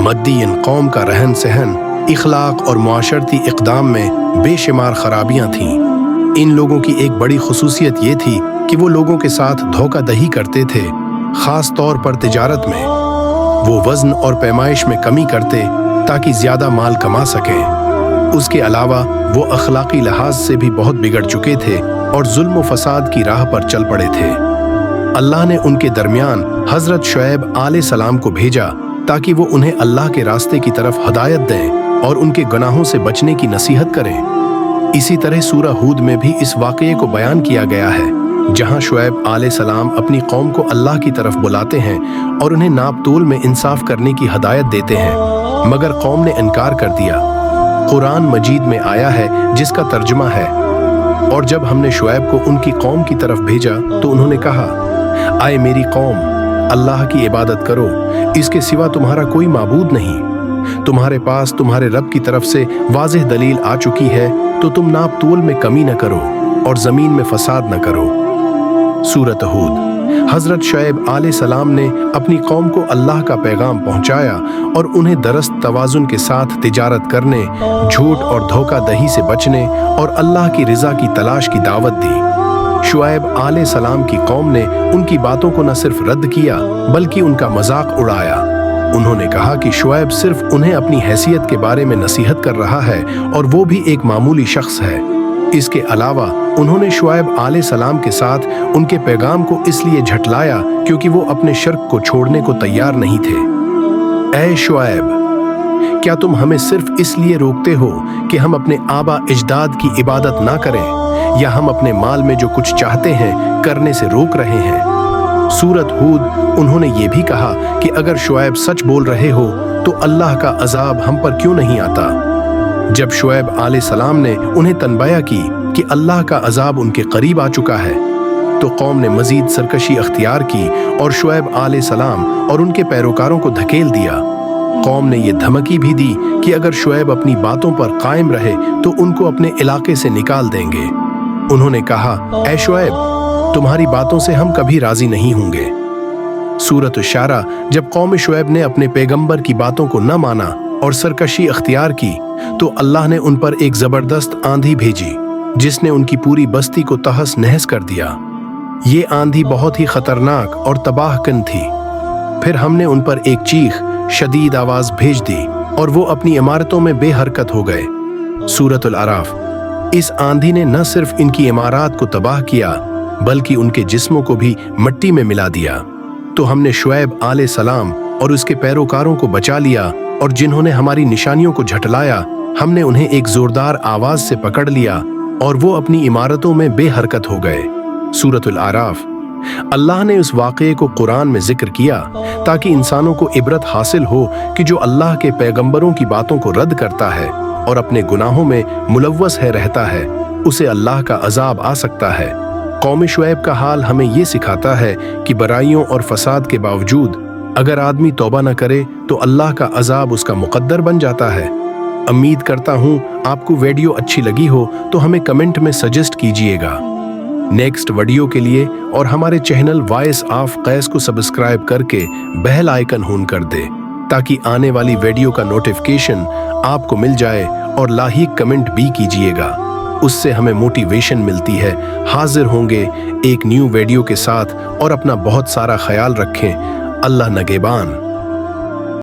मद्दीन कौम का रहन सहन, इखलाक और मुआशरती इक़दाम में बेशुमार खराबियाँ थीं। इन लोगों की एक बड़ी खुसूसियत ये थी कि वो लोगों के साथ धोखाधड़ी करते थे, ख़ास तौर पर तिजारत में। वो वज़न और पैमाइश में कमी करते ताकि ज़्यादा माल कमा सकें। उसके अलावा वो अखलाकी लिहाज से भी बहुत बिगड़ चुके थे और जुल्म व फसाद की राह पर चल पड़े थे। अल्लाह ने उनके दरमियान हज़रत शुएब अलैहिस्सलाम को भेजा ताकि वो उन्हें अल्लाह के रास्ते की तरफ हदायत दें और उनके गुनाहों से बचने की नसीहत करें। इसी तरह सूरह हूद में भी इस वाक़ये को बयान किया गया है, जहाँ शुएब अलैहिस्सलाम अपनी कौम को अल्लाह की तरफ बुलाते हैं और उन्हें नाप तोल में इंसाफ करने की हदायत देते हैं, मगर कौम ने इनकार कर दिया। कुरान मजीद में आया है जिसका तर्जुमा है, और जब हमने शुएब को उनकी कौम की तरफ भेजा तो उन्होंने कहा, आए मेरी कौम, अल्लाह की इबादत करो, इसके सिवा तुम्हारा कोई माबूद नहीं। तुम्हारे पास तुम्हारे रब की तरफ से वाज़ेह दलील आ चुकी है, तो तुम नाप तोल में कमी न करो और ज़मीन में फसाद न करो। सूरत हूद। हज़रत शुएब अलैहिस्सलाम ने अपनी कौम को अल्लाह का पैगाम पहुंचाया और उन्हें दरस्त तवाज़ुन के साथ तिजारत करने, झूठ और धोखाधड़ी से बचने और अल्लाह की रिज़ा की तलाश की दावत दी। शुएब अलैहिस्सलाम की कौम ने उनकी बातों को न सिर्फ रद्द किया बल्कि उनका मजाक उड़ाया। उन्होंने कहा कि शुएब सिर्फ उन्हें अपनी हैसियत के बारे में नसीहत कर रहा है और वो भी एक मामूली शख्स है। इसके अलावा उन्होंने शुएब अलैहिस्सलाम के साथ उनके पैगाम को इसलिए झटलाया क्योंकि वो अपने शिर्क को छोड़ने को तैयार नहीं थे। ऐ शुएब, क्या तुम हमें सिर्फ इसलिए रोकते हो कि हम अपने आबा अजदाद की इबादत ना करें, या हम अपने माल में जो कुछ चाहते हैं करने से रोक रहे हैं? सूरत हूद। उन्होंने ये भी कहा कि अगर शुएब सच बोल रहे हो तो अल्लाह का अजाब हम पर क्यों नहीं आता? जब शुएब अलैहिस्सलाम ने उन्हें तनबया की कि अल्लाह का अजाब उनके करीब आ चुका है, तो कौम ने मजीद सरकशी अख्तियार की और शुएब अलैहिस्सलाम और उनके पैरोकारों को धकेल दिया। कौम ने ये धमकी भी दी कि अगर शुएब अपनी बातों पर कायम रहे तो उनको अपने इलाके से निकाल देंगे। उन्होंने कहा, ऐ शुएब, तुम्हारी बातों से हम कभी राजी नहीं होंगे। सूरत शुआरा। जब कौम शुएब ने अपने पैगंबर की बातों को न माना और सरकशी अख्तियार की, तो अल्लाह ने उन पर एक जबरदस्त आंधी भेजी जिसने उनकी पूरी बस्ती को तहस नहस कर दिया। ये आंधी बहुत ही खतरनाक और तबाहकुन थी। फिर हमने उन पर एक चीख, शदीद आवाज भेज दी और वो अपनी इमारतों में बेहरकत हो गए। सूरतुल आराफ। इस आंधी ने न सिर्फ इनकी इमारत को तबाह किया बल्कि उनके जिस्मों को भी मिट्टी में मिला दिया। तो हमने शुएब अलैहिस्सलाम और उसके पैरोकारों को बचा लिया, और जिन्होंने हमारी निशानियों को झटलाया हमने उन्हें एक जोरदार आवाज से पकड़ लिया और वो अपनी इमारतों में बेहरकत हो गए। सूरतुल आराफ। अल्लाह ने उस वाक़ये को कुरान में जिक्र किया ताकि इंसानों को इबरत हासिल हो कि जो अल्लाह के पैगंबरों की बातों को रद्द करता है और अपने गुनाहों में मुलव्वस है रहता है, उसे अल्लाह का अजाब आ सकता है। कौम शुएब का हाल हमें ये सिखाता है कि बुराइयों और फसाद के बावजूद अगर आदमी तौबा न करे तो अल्लाह का अजाब उसका मुकद्दर बन जाता है। उम्मीद करता हूँ आपको वीडियो अच्छी लगी हो तो हमें कमेंट में सजेस्ट कीजिएगा। नेक्स्ट वीडियो के लिए और हमारे चैनल वॉइस ऑफ कैस को सब्सक्राइब करके बेल आइकन ऑन कर दे ताकि आने वाली वीडियो का नोटिफिकेशन आपको मिल जाए, और लाइक कमेंट भी कीजिएगा, उससे हमें मोटिवेशन मिलती है। हाजिर होंगे एक न्यू वीडियो के साथ, और अपना बहुत सारा ख्याल रखें। अल्लाह नगेबान।